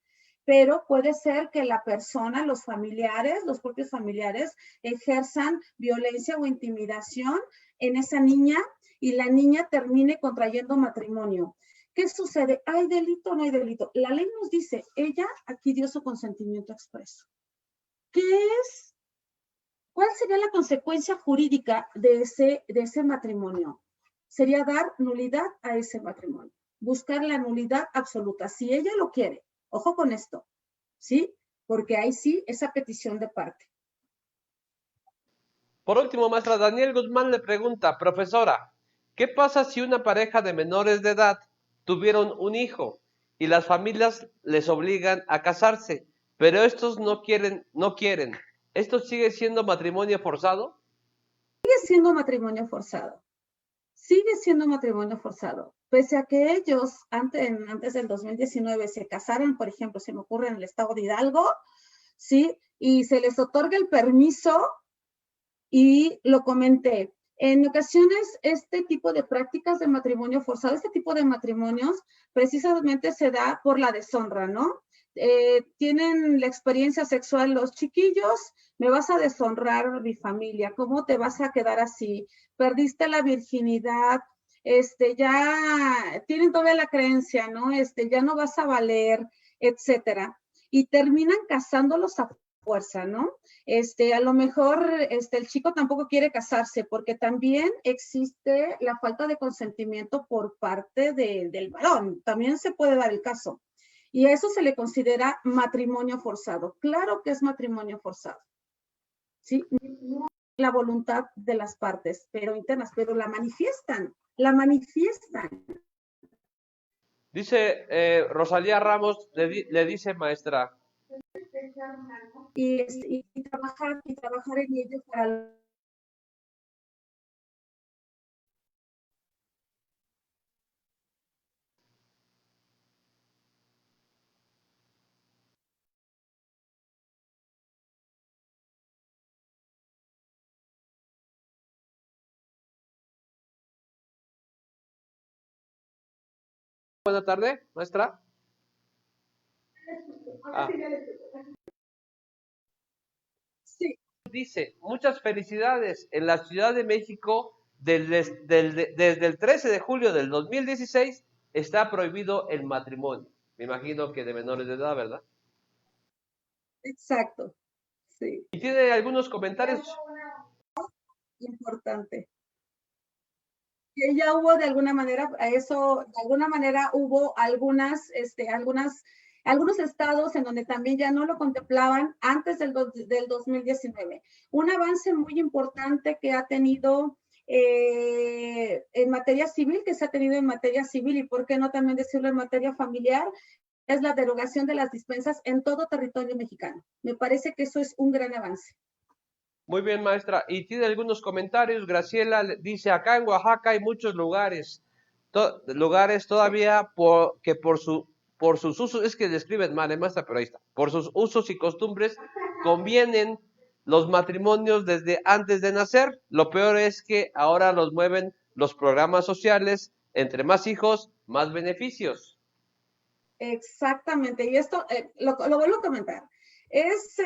Pero puede ser que la persona, los familiares, los propios familiares, ejerzan violencia o intimidación en esa niña y la niña termine contrayendo matrimonio. ¿Qué sucede? ¿Hay delito o no hay delito? La ley nos dice, ella aquí dio su consentimiento expreso. ¿Qué es? ¿Cuál sería la consecuencia jurídica de ese matrimonio? Sería dar nulidad a ese matrimonio, buscar la nulidad absoluta, si ella lo quiere. Ojo con esto, ¿sí? Porque ahí sí, esa petición de parte. Por último, maestra Daniel Guzmán le pregunta, profesora, ¿qué pasa si una pareja de menores de edad tuvieron un hijo y las familias les obligan a casarse, pero estos no quieren. ¿Esto sigue siendo matrimonio forzado? Sigue siendo matrimonio forzado. Sigue siendo matrimonio forzado. Pese a que ellos antes del 2019 se casaran, por ejemplo, se me ocurre en el estado de Hidalgo, ¿sí? Y se les otorga el permiso, y lo comenté. En ocasiones, este tipo de prácticas de matrimonio forzado, este tipo de matrimonios, precisamente se da por la deshonra, ¿no? Tienen la experiencia sexual los chiquillos, me vas a deshonrar mi familia, ¿cómo te vas a quedar así? Perdiste la virginidad, ya tienen toda la creencia, ¿no? Ya no vas a valer, etcétera. Y terminan casándolos a fuerza, ¿no? A lo mejor el chico tampoco quiere casarse porque también existe la falta de consentimiento por parte del varón. También se puede dar el caso. Y a eso se le considera matrimonio forzado. Claro que es matrimonio forzado. ¿Sí? No la voluntad de las partes, pero internas, pero la manifiestan, la manifiestan. Dice Rosalía Ramos, le dice maestra. Y trabajar en ello para... Buenas tardes, maestra. Sí. Dice, muchas felicidades. En la Ciudad de México, desde el 13 de julio del 2016, está prohibido el matrimonio. Me imagino que de menores de edad, ¿verdad? Exacto, sí. Y tiene algunos comentarios. Importante. Que ya hubo de alguna manera, hubo algunos estados en donde también ya no lo contemplaban antes del 2019. Un avance muy importante que ha tenido en materia civil, y por qué no también decirlo en materia familiar, es la derogación de las dispensas en todo territorio mexicano. Me parece que eso es un gran avance. Muy bien, maestra. Y tiene algunos comentarios. Graciela dice, acá en Oaxaca hay muchos lugares todavía que por sus usos, es que describen mal, maestra, pero ahí está. Por sus usos y costumbres convienen los matrimonios desde antes de nacer. Lo peor es que ahora los mueven los programas sociales. Entre más hijos, más beneficios. Exactamente. Y esto lo vuelvo a comentar. Es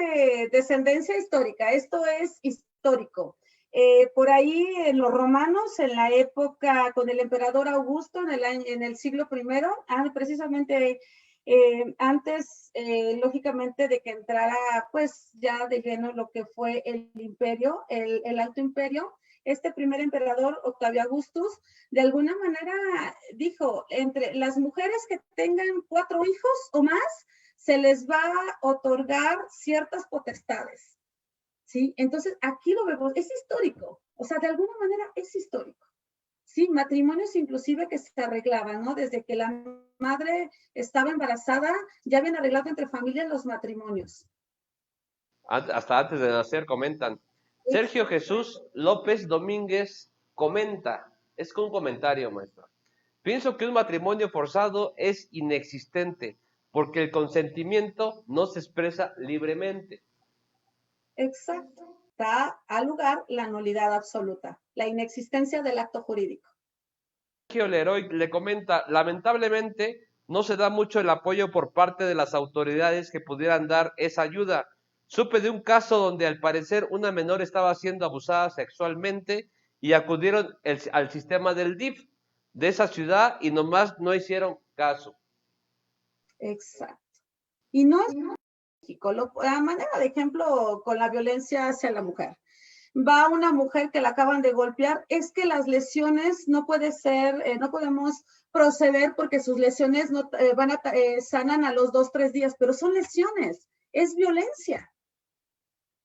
descendencia histórica, esto es histórico. Por ahí en los romanos, en la época con el emperador Augusto, en el siglo I, precisamente antes, lógicamente, de que entrara pues ya de lleno lo que fue el imperio, el Alto Imperio, este primer emperador, Octavio Augustus, de alguna manera dijo, entre las mujeres que tengan 4 hijos o más, se les va a otorgar ciertas potestades, ¿sí? Entonces, aquí lo vemos, es histórico, o sea, de alguna manera es histórico. Sí, matrimonios inclusive que se arreglaban, ¿no? Desde que la madre estaba embarazada, ya habían arreglado entre familias los matrimonios. Hasta antes de nacer comentan. Sergio Jesús López Domínguez comenta, es con un comentario, maestra. Pienso que un matrimonio forzado es inexistente porque el consentimiento no se expresa libremente. Exacto. Da al lugar la nulidad absoluta, la inexistencia del acto jurídico. Sergio Leroy le comenta, lamentablemente no se da mucho el apoyo por parte de las autoridades que pudieran dar esa ayuda. Supe de un caso donde al parecer una menor estaba siendo abusada sexualmente y acudieron al sistema del DIF de esa ciudad y nomás no hicieron caso. Exacto. Y no es México, a manera de ejemplo con la violencia hacia la mujer. Va una mujer que la acaban de golpear, es que las lesiones no puede ser, no podemos proceder porque sus lesiones no, sanan a los 2-3 días, pero son lesiones, es violencia.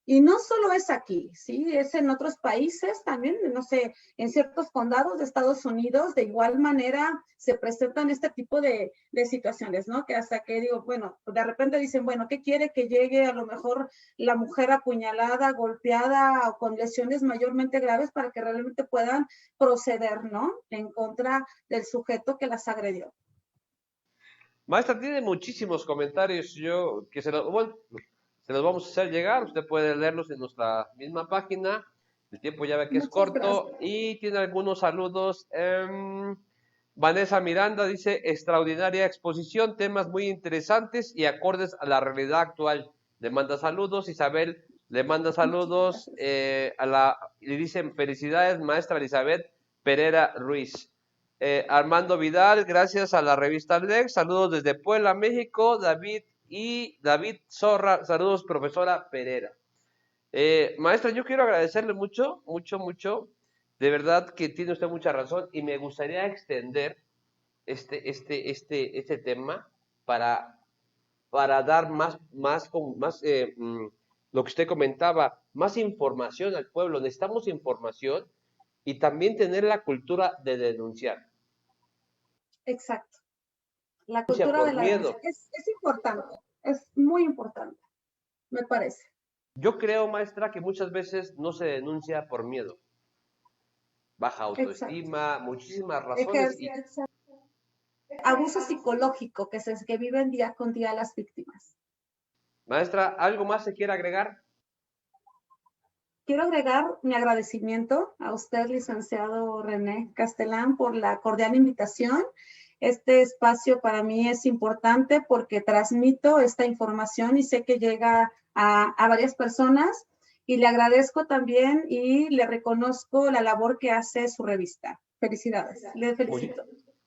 Y no solo es aquí, ¿sí? Es en otros países también, no sé, en ciertos condados de Estados Unidos, de igual manera se presentan este tipo de situaciones, ¿no? Que hasta que digo, bueno, de repente dicen, bueno, ¿qué quiere que llegue a lo mejor la mujer apuñalada, golpeada o con lesiones mayormente graves para que realmente puedan proceder, ¿no? En contra del sujeto que las agredió. Maestra, tiene muchísimos comentarios, yo que bueno, se los vamos a hacer llegar, usted puede leerlos en nuestra misma página, el tiempo ya ve que es Muchas corto, gracias. y tiene algunos saludos. Vanessa Miranda dice, extraordinaria exposición, temas muy interesantes y acordes a la realidad actual. Le manda saludos, Isabel le manda Muchas saludos, gracias. le dicen felicidades, maestra Elizabeth Pereira Ruiz. Armando Vidal, gracias a la revista Lex, saludos desde Puebla, México, David Zorra, saludos profesora Pereira. Maestra, yo quiero agradecerle mucho, mucho, mucho, de verdad que tiene usted mucha razón y me gustaría extender este tema para, para dar lo que usted comentaba, más información al pueblo. Necesitamos información y también tener la cultura de denunciar. Exacto. La Denuncia cultura por de la miedo. denuncia es importante, es muy importante, me parece. Yo creo, maestra, que muchas veces no se denuncia por miedo. Baja Exacto. autoestima, muchísimas razones. Y, Ejerce abuso psicológico que viven día con día las víctimas. maestra, ¿algo más se quiere agregar? Quiero agregar mi agradecimiento a usted, licenciado René Castelán, por la cordial invitación. Este espacio para mí es importante porque transmito esta información y sé que llega a varias personas y le agradezco también y le reconozco la labor que hace su revista. Felicidades, le Muchi- felicito.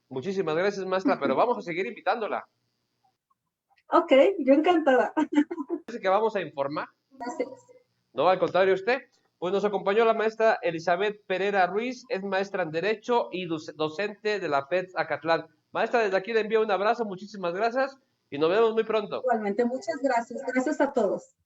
muchísimas gracias, maestra, pero vamos a seguir invitándola. Ok, yo encantada. Parece que vamos a informar. Gracias. No, al contrario, usted. Pues nos acompañó la maestra Elizabeth Pereira Ruiz, es maestra en Derecho y docente de la FED Acatlán. Maestra, desde aquí le envío un abrazo, muchísimas gracias y nos vemos muy pronto. Igualmente, muchas gracias. Gracias a todos.